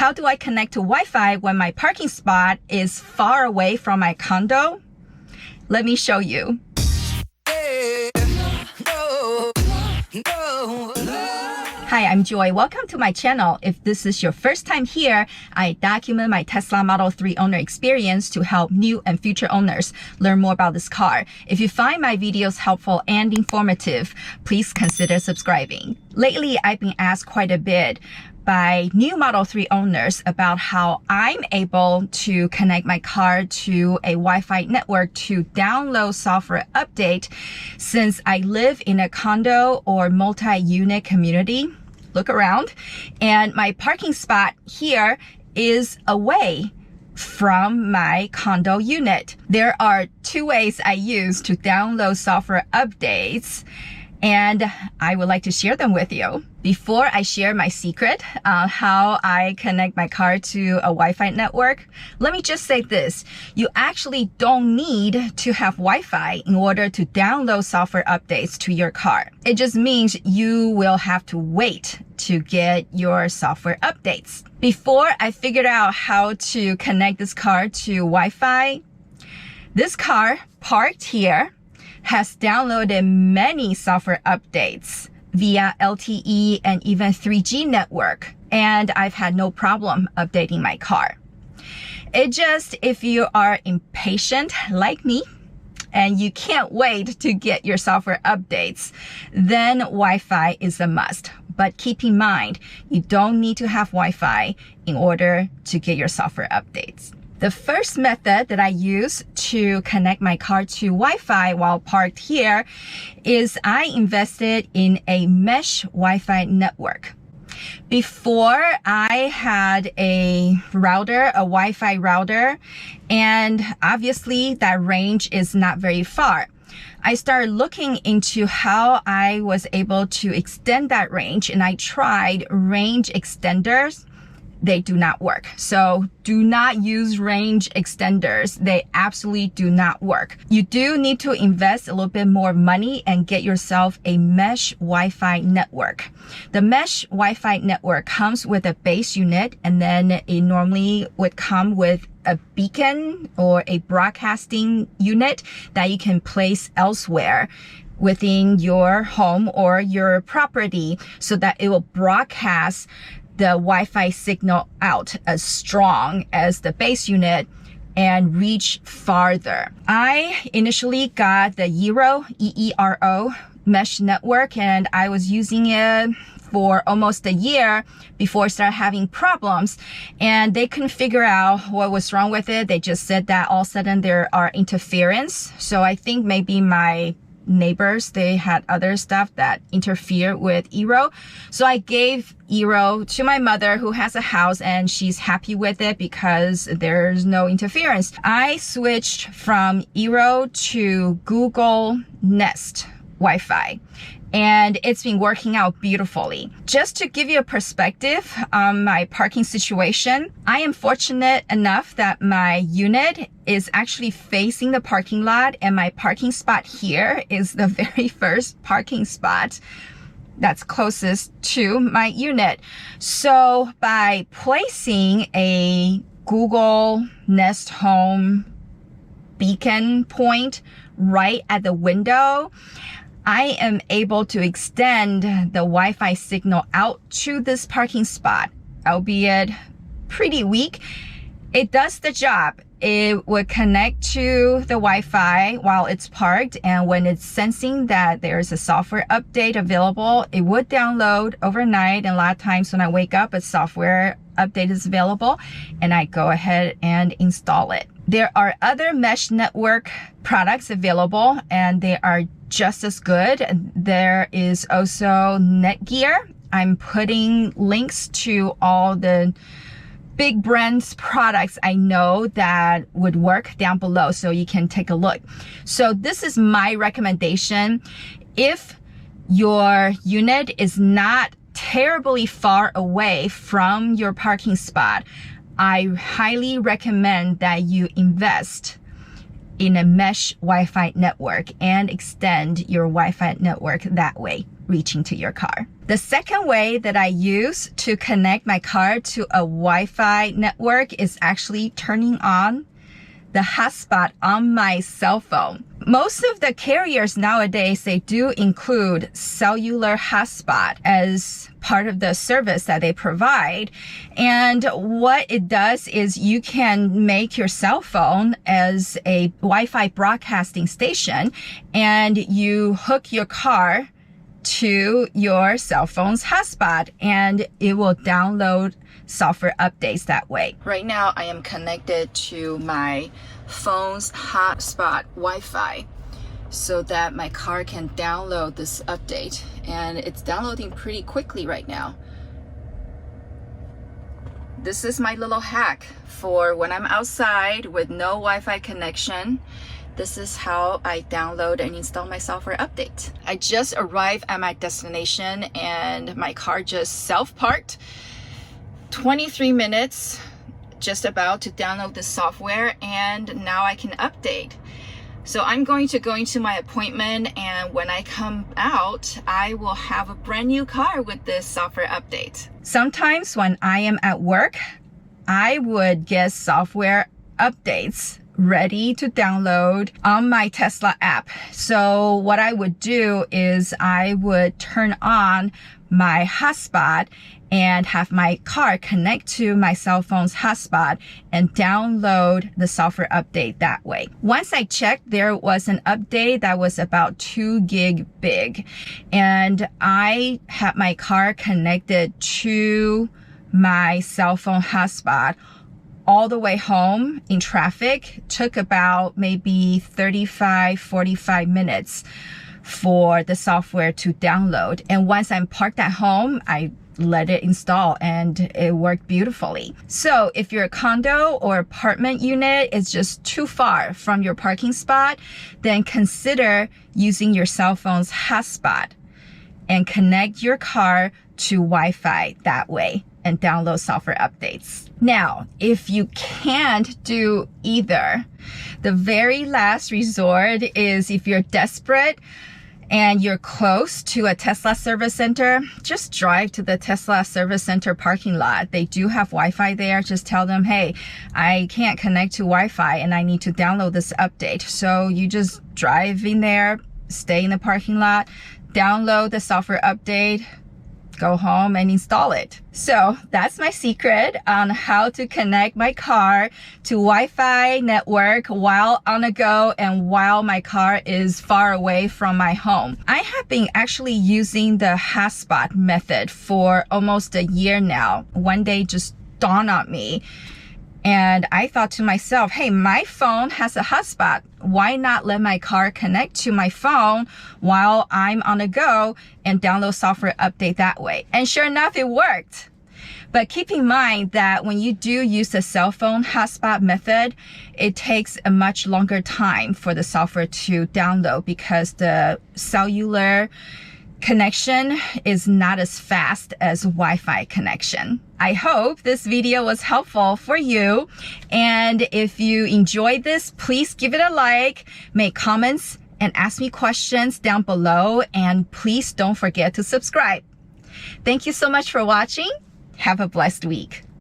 How do I connect to Wi-Fi when my parking spot is far away from my condo? Let me show you. Hi, I'm Joy. Welcome to my channel. If this is your first time here, I document my Tesla Model 3 owner experience to help new and future owners learn more about this car. If you find my videos helpful and informative, please consider subscribing. Lately, I've been asked quite a bit by new Model 3 owners about how I'm able to connect my car to a Wi-Fi network to download software update since I live in a condo or multi-unit community. Look around, and my parking spot here is away from my condo unit. There are two ways I use to download software updates, and I would like to share them with you. Before I share my secret, how I connect my car to a Wi-Fi network, let me just say this. You actually don't need to have Wi-Fi in order to download software updates to your car. It just means you will have to wait to get your software updates. Before I figured out how to connect this car to Wi-Fi, this car parked here has downloaded many software updates via LTE and even 3G network, and I've had no problem updating my car. If you are impatient like me and you can't wait to get your software updates, then Wi-Fi is a must. But keep in mind, you don't need to have Wi-Fi in order to get your software updates. The first method that I use to connect my car to Wi-Fi while parked here is I invested in a mesh Wi-Fi network. Before, I had a Wi-Fi router, and obviously that range is not very far. I started looking into how I was able to extend that range, and I tried range extenders. They do not work. So do not use range extenders. They absolutely do not work. You do need to invest a little bit more money and get yourself a mesh Wi-Fi network. The mesh Wi-Fi network comes with a base unit, and then it normally would come with a beacon or a broadcasting unit that you can place elsewhere within your home or your property so that it will broadcast the Wi-Fi signal out as strong as the base unit and reach farther. I initially got the Eero, E-E-R-O mesh network, and I was using it for almost a year before I started having problems, and they couldn't figure out what was wrong with it. They just said that all of a sudden there are interference. So I think maybe my neighbors, they had other stuff that interfere with Eero. So I gave Eero to my mother, who has a house, and she's happy with it because there's no interference. I switched from Eero to Google Nest Wi-Fi, and it's been working out beautifully. Just to give you a perspective on my parking situation, I am fortunate enough that my unit is actually facing the parking lot, and my parking spot here is the very first parking spot that's closest to my unit. So by placing a Google Nest Home beacon point right at the window, I am able to extend the Wi-Fi signal out to this parking spot, albeit pretty weak. It does the job. It would connect to the Wi-Fi while it's parked, and when it's sensing that there's a software update available, it would download overnight, and a lot of times when I wake up, a software update is available, and I go ahead and install it. There are other mesh network products available, and they are just as good. There is also Netgear. I'm putting links to all the big brands products I know that would work down below so you can take a look. So this is my recommendation. If your unit is not terribly far away from your parking spot, I highly recommend that you invest in a mesh Wi-Fi network and extend your Wi-Fi network that way, reaching to your car. The second way that I use to connect my car to a Wi-Fi network is actually turning on the hotspot on my cell phone. Most of the carriers nowadays, they do include cellular hotspot as part of the service that they provide. And what it does is you can make your cell phone as a Wi-Fi broadcasting station, and you hook your car to your cell phone's hotspot, and it will download software updates that way. Right now, I am connected to my phone's hotspot Wi-Fi so that my car can download this update, and it's downloading pretty quickly right now. This is my little hack for when I'm outside with no Wi-Fi connection. This is how I download and install my software update. I just arrived at my destination and my car just self-parked. 23 minutes, just about to download the software, and now I can update. So I'm going to go into my appointment, and when I come out, I will have a brand new car with this software update. Sometimes when I am at work, I would get software updates ready to download on my Tesla app. So what I would do is I would turn on my hotspot and have my car connect to my cell phone's hotspot and download the software update that way. Once I checked, there was an update that was about 2 gig big, and I had my car connected to my cell phone hotspot all the way home in traffic. Took about maybe 45 minutes for the software to download. And once I'm parked at home, I let it install, and it worked beautifully. So if your condo or apartment unit is just too far from your parking spot, then consider using your cell phone's hotspot and connect your car to Wi-Fi that way and download software updates. Now, if you can't do either, the very last resort is if you're desperate and you're close to a Tesla service center, just drive to the Tesla service center parking lot. They do have Wi-Fi there. Just tell them, hey, I can't connect to Wi-Fi and I need to download this update. So you just drive in there, stay in the parking lot, download the software update, go home and install it. So that's my secret on how to connect my car to Wi-Fi network while on the go and while my car is far away from my home. I have been actually using the hotspot method for almost a year now. One day just dawned on me, and I thought to myself, hey, my phone has a hotspot. Why not let my car connect to my phone while I'm on the go and download software update that way? And sure enough, it worked. But keep in mind that when you do use the cell phone hotspot method, it takes a much longer time for the software to download because the cellular connection is not as fast as Wi-Fi connection. I hope this video was helpful for you. And if you enjoyed this, please give it a like, make comments, and ask me questions down below. And please don't forget to subscribe. Thank you so much for watching. Have a blessed week.